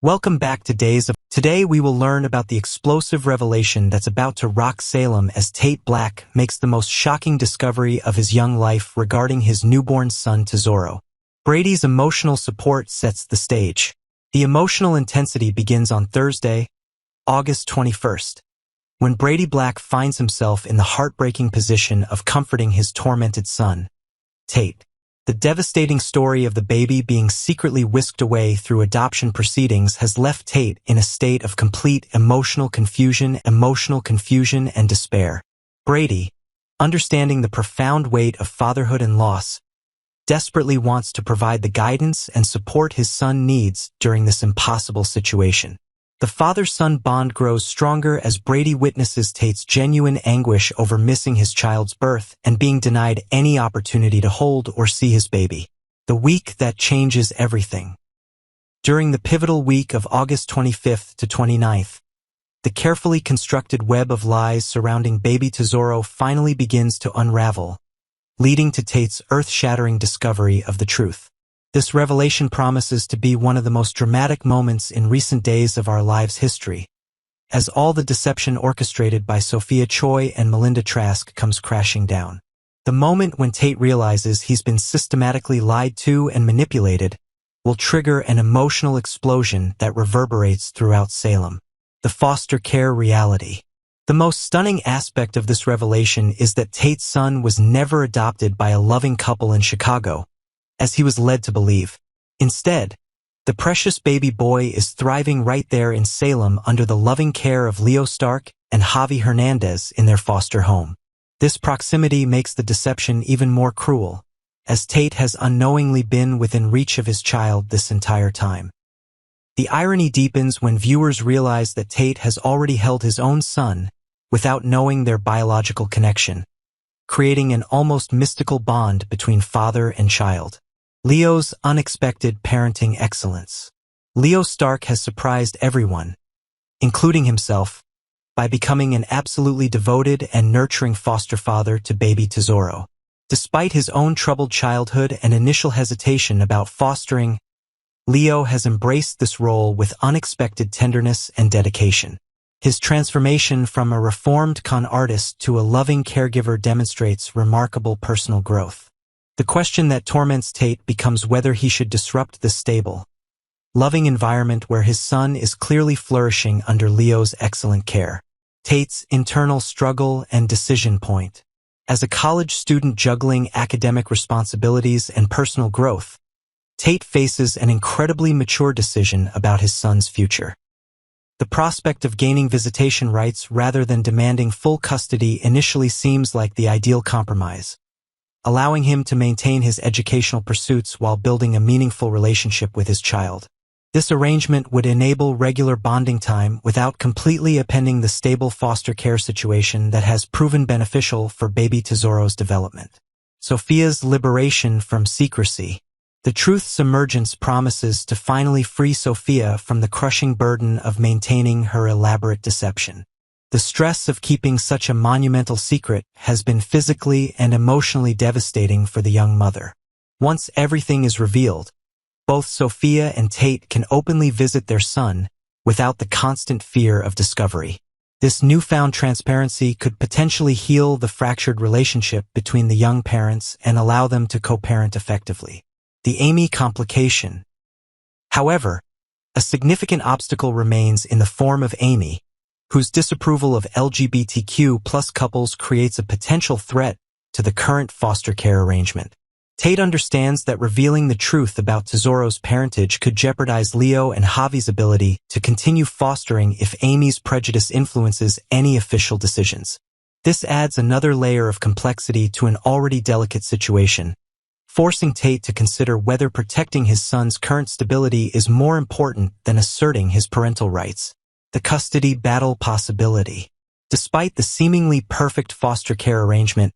Welcome back to Days of... Today we will learn about the explosive revelation that's about to rock Salem as Tate Black makes the most shocking discovery of his young life regarding his newborn son Tesoro. Brady's emotional support sets the stage. The emotional intensity begins on Thursday, August 21st, when Brady Black finds himself in the heartbreaking position of comforting his tormented son, Tate. The devastating story of the baby being secretly whisked away through adoption proceedings has left Tate in a state of complete emotional confusion and despair. Brady, understanding the profound weight of fatherhood and loss, desperately wants to provide the guidance and support his son needs during this impossible situation. The father-son bond grows stronger as Brady witnesses Tate's genuine anguish over missing his child's birth and being denied any opportunity to hold or see his baby. The week that changes everything. During the pivotal week of August 25th to 29th, the carefully constructed web of lies surrounding baby Tesoro finally begins to unravel, leading to Tate's earth-shattering discovery of the truth. This revelation promises to be one of the most dramatic moments in recent days of our lives' history, as all the deception orchestrated by SOphia Choi and Melinda Trask comes crashing down. The moment when Tate realizes he's been systematically lied to and manipulated will trigger an emotional explosion that reverberates throughout Salem. The foster care reality. The most stunning aspect of this revelation is that Tate's son was never adopted by a loving couple in Chicago, as he was led to believe. Instead, the precious baby boy is thriving right there in Salem under the loving care of Leo Stark and Javi Hernandez in their foster home. This proximity makes the deception even more cruel, as Tate has unknowingly been within reach of his child this entire time. The irony deepens when viewers realize that Tate has already held his own son without knowing their biological connection, creating an almost mystical bond between father and child. Leo's unexpected parenting excellence. Leo Stark has surprised everyone, including himself, by becoming an absolutely devoted and nurturing foster father to baby Tesoro. Despite his own troubled childhood and initial hesitation about fostering, Leo has embraced this role with unexpected tenderness and dedication. His transformation from a reformed con artist to a loving caregiver demonstrates remarkable personal growth. The question that torments Tate becomes whether he should disrupt the stable, loving environment where his son is clearly flourishing under Leo's excellent care. Tate's internal struggle and decision point. As a college student juggling academic responsibilities and personal growth, Tate faces an incredibly mature decision about his son's future. The prospect of gaining visitation rights rather than demanding full custody initially seems like the ideal compromise, allowing him to maintain his educational pursuits while building a meaningful relationship with his child. This arrangement would enable regular bonding time without completely upending the stable foster care situation that has proven beneficial for baby Tesoro's development. SOphia's liberation from secrecy. The truth's emergence promises to finally free SOphia from the crushing burden of maintaining her elaborate deception. The stress of keeping such a monumental secret has been physically and emotionally devastating for the young mother. Once everything is revealed, both SOphia and Tate can openly visit their son without the constant fear of discovery. This newfound transparency could potentially heal the fractured relationship between the young parents and allow them to co-parent effectively. The Amy complication. However, a significant obstacle remains in the form of Amy, whose disapproval of LGBTQ+ couples creates a potential threat to the current foster care arrangement. Tate understands that revealing the truth about Tesoro's parentage could jeopardize Leo and Javi's ability to continue fostering if Amy's prejudice influences any official decisions. This adds another layer of complexity to an already delicate situation, forcing Tate to consider whether protecting his son's current stability is more important than asserting his parental rights. The custody battle possibility. Despite the seemingly perfect foster care arrangement,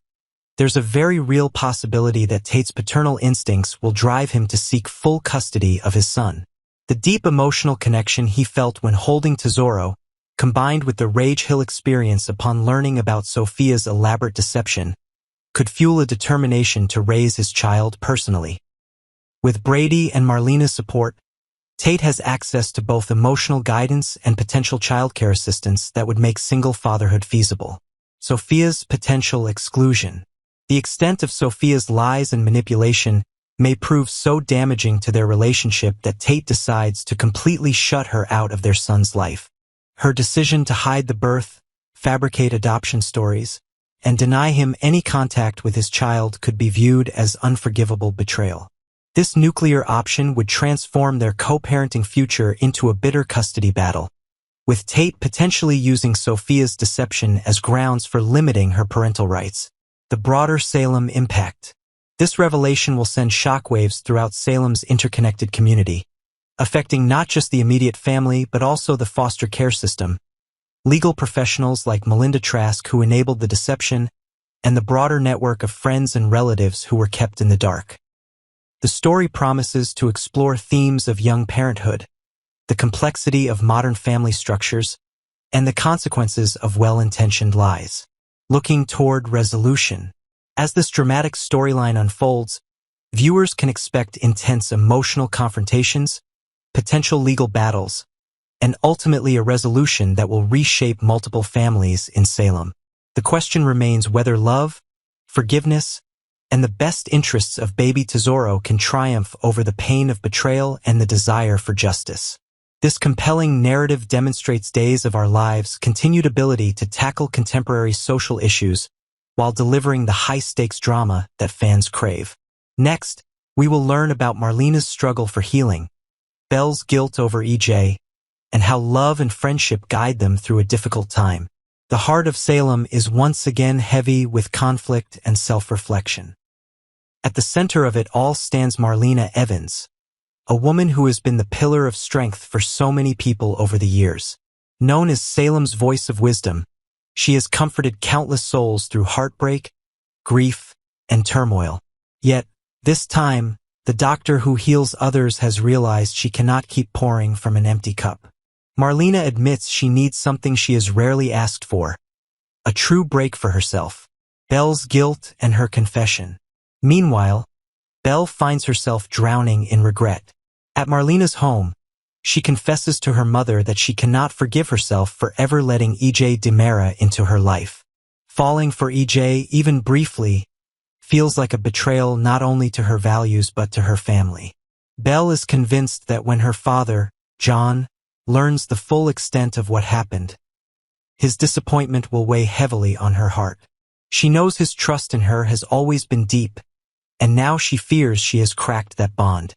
there's a very real possibility that Tate's paternal instincts will drive him to seek full custody of his son. The deep emotional connection he felt when holding Tesoro, combined with the rage he'll experience upon learning about SOphia's elaborate deception, could fuel a determination to raise his child personally. With Brady and Marlena's support, Tate has access to both emotional guidance and potential childcare assistance that would make single fatherhood feasible. SOphia's potential exclusion. The extent of SOphia's lies and manipulation may prove so damaging to their relationship that Tate decides to completely shut her out of their son's life. Her decision to hide the birth, fabricate adoption stories, and deny him any contact with his child could be viewed as unforgivable betrayal. This nuclear option would transform their co-parenting future into a bitter custody battle, with Tate potentially using SOphia's deception as grounds for limiting her parental rights. The broader Salem impact. This revelation will send shockwaves throughout Salem's interconnected community, affecting not just the immediate family but also the foster care system, legal professionals like Melinda Trask who enabled the deception, and the broader network of friends and relatives who were kept in the dark. The story promises to explore themes of young parenthood, the complexity of modern family structures, and the consequences of well-intentioned lies. Looking toward resolution. As this dramatic storyline unfolds, viewers can expect intense emotional confrontations, potential legal battles, and ultimately a resolution that will reshape multiple families in Salem. The question remains whether love, forgiveness, and the best interests of baby Tesoro can triumph over the pain of betrayal and the desire for justice. This compelling narrative demonstrates Days of Our Lives' continued ability to tackle contemporary social issues while delivering the high-stakes drama that fans crave. Next, we will learn about Marlena's struggle for healing, Belle's guilt over EJ, and how love and friendship guide them through a difficult time. The heart of Salem is once again heavy with conflict and self-reflection. At the center of it all stands Marlena Evans, a woman who has been the pillar of strength for so many people over the years. Known as Salem's voice of wisdom, she has comforted countless souls through heartbreak, grief, and turmoil. Yet, this time, the doctor who heals others has realized she cannot keep pouring from an empty cup. Marlena admits she needs something she has rarely asked for, a true break for herself. Belle's guilt and her confession. Meanwhile, Belle finds herself drowning in regret. At Marlena's home, she confesses to her mother that she cannot forgive herself for ever letting EJ Demera into her life. Falling for EJ, even briefly, feels like a betrayal not only to her values but to her family. Belle is convinced that when her father, John, learns the full extent of what happened, his disappointment will weigh heavily on her heart. She knows his trust in her has always been deep, and now she fears she has cracked that bond.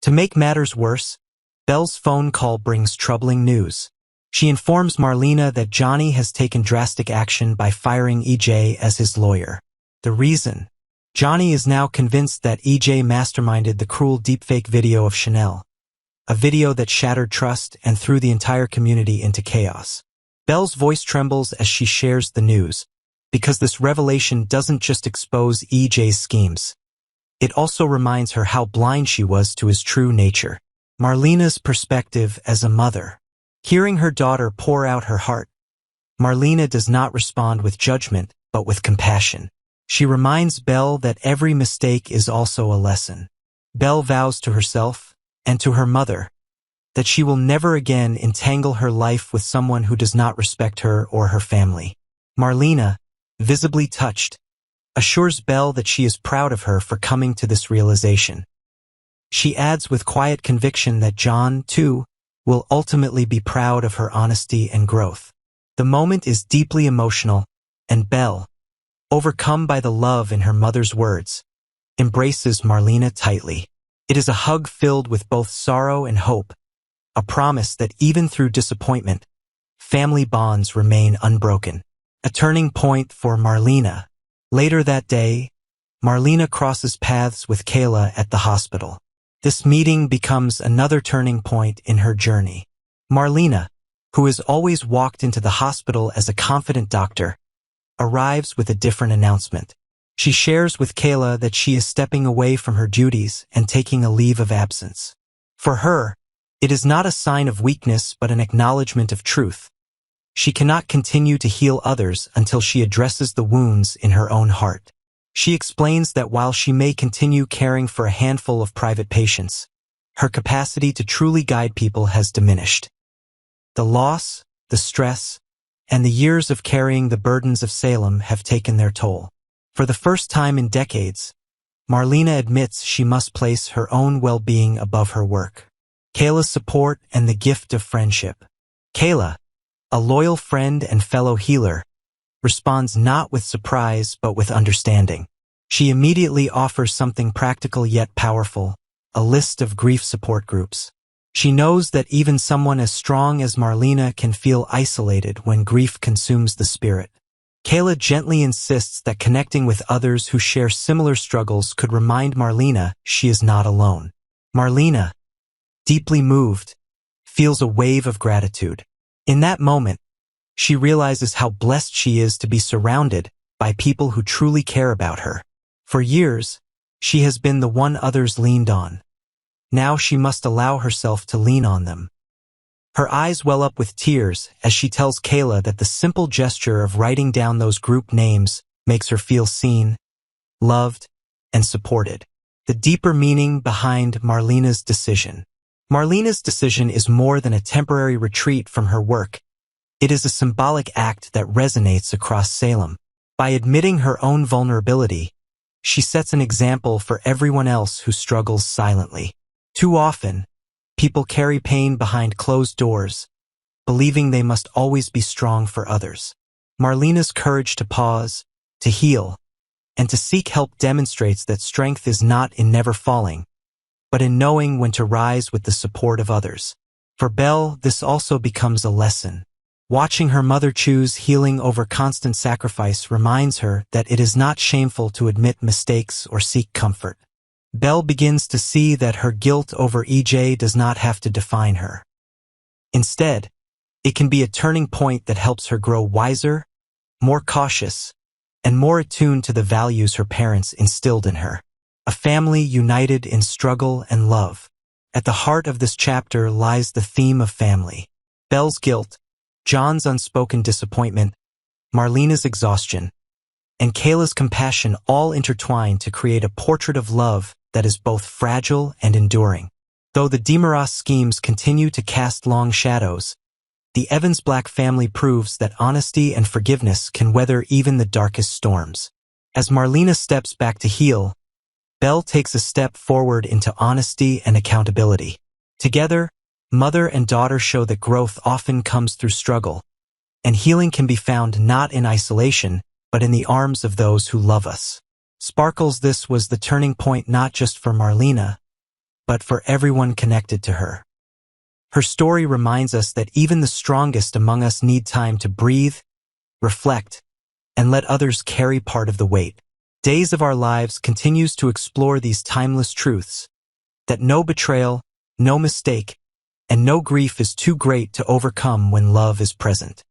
To make matters worse, Belle's phone call brings troubling news. She informs Marlena that Johnny has taken drastic action by firing EJ as his lawyer. The reason? Johnny is now convinced that EJ masterminded the cruel deepfake video of Chanel, a video that shattered trust and threw the entire community into chaos. Belle's voice trembles as she shares the news, because this revelation doesn't just expose EJ's schemes. It also reminds her how blind she was to his true nature. Marlena's perspective as a mother. Hearing her daughter pour out her heart, Marlena does not respond with judgment, but with compassion. She reminds Belle that every mistake is also a lesson. Belle vows to herself, and to her mother, that she will never again entangle her life with someone who does not respect her or her family. Marlena, visibly touched, assures Belle that she is proud of her for coming to this realization. She adds with quiet conviction that John, too, will ultimately be proud of her honesty and growth. The moment is deeply emotional, and Belle, overcome by the love in her mother's words, embraces Marlena tightly. It is a hug filled with both sorrow and hope, a promise that even through disappointment, family bonds remain unbroken. A turning point for Marlena. Later that day, Marlena crosses paths with Kayla at the hospital. This meeting becomes another turning point in her journey. Marlena, who has always walked into the hospital as a confident doctor, arrives with a different announcement. She shares with Kayla that she is stepping away from her duties and taking a leave of absence. For her, it is not a sign of weakness but an acknowledgement of truth. She cannot continue to heal others until she addresses the wounds in her own heart. She explains that while she may continue caring for a handful of private patients, her capacity to truly guide people has diminished. The loss, the stress, and the years of carrying the burdens of Salem have taken their toll. For the first time in decades, Marlena admits she must place her own well-being above her work. Kayla's support and the gift of friendship. Kayla, a loyal friend and fellow healer, responds not with surprise but with understanding. She immediately offers something practical yet powerful, a list of grief support groups. She knows that even someone as strong as Marlena can feel isolated when grief consumes the spirit. Kayla gently insists that connecting with others who share similar struggles could remind Marlena she is not alone. Marlena, deeply moved, feels a wave of gratitude. In that moment, she realizes how blessed she is to be surrounded by people who truly care about her. For years, she has been the one others leaned on. Now she must allow herself to lean on them. Her eyes well up with tears as she tells Kayla that the simple gesture of writing down those group names makes her feel seen, loved, and supported. The deeper meaning behind Marlena's decision. Marlena's decision is more than a temporary retreat from her work. It is a symbolic act that resonates across Salem. By admitting her own vulnerability, she sets an example for everyone else who struggles silently. Too often, people carry pain behind closed doors, believing they must always be strong for others. Marlena's courage to pause, to heal, and to seek help demonstrates that strength is not in never falling, but in knowing when to rise with the support of others. For Belle, this also becomes a lesson. Watching her mother choose healing over constant sacrifice reminds her that it is not shameful to admit mistakes or seek comfort. Belle begins to see that her guilt over EJ does not have to define her. Instead, it can be a turning point that helps her grow wiser, more cautious, and more attuned to the values her parents instilled in her. A family united in struggle and love. At the heart of this chapter lies the theme of family. Belle's guilt, John's unspoken disappointment, Marlena's exhaustion, and Kayla's compassion all intertwine to create a portrait of love that is both fragile and enduring. Though the DeMarais schemes continue to cast long shadows, the Evans-Black family proves that honesty and forgiveness can weather even the darkest storms. As Marlena steps back to heal, Belle takes a step forward into honesty and accountability. Together, mother and daughter show that growth often comes through struggle, and healing can be found not in isolation, but in the arms of those who love us. Sparkles, this was the turning point not just for Marlena, but for everyone connected to her. Her story reminds us that even the strongest among us need time to breathe, reflect, and let others carry part of the weight. Days of Our Lives continues to explore these timeless truths, that no betrayal, no mistake, and no grief is too great to overcome when love is present.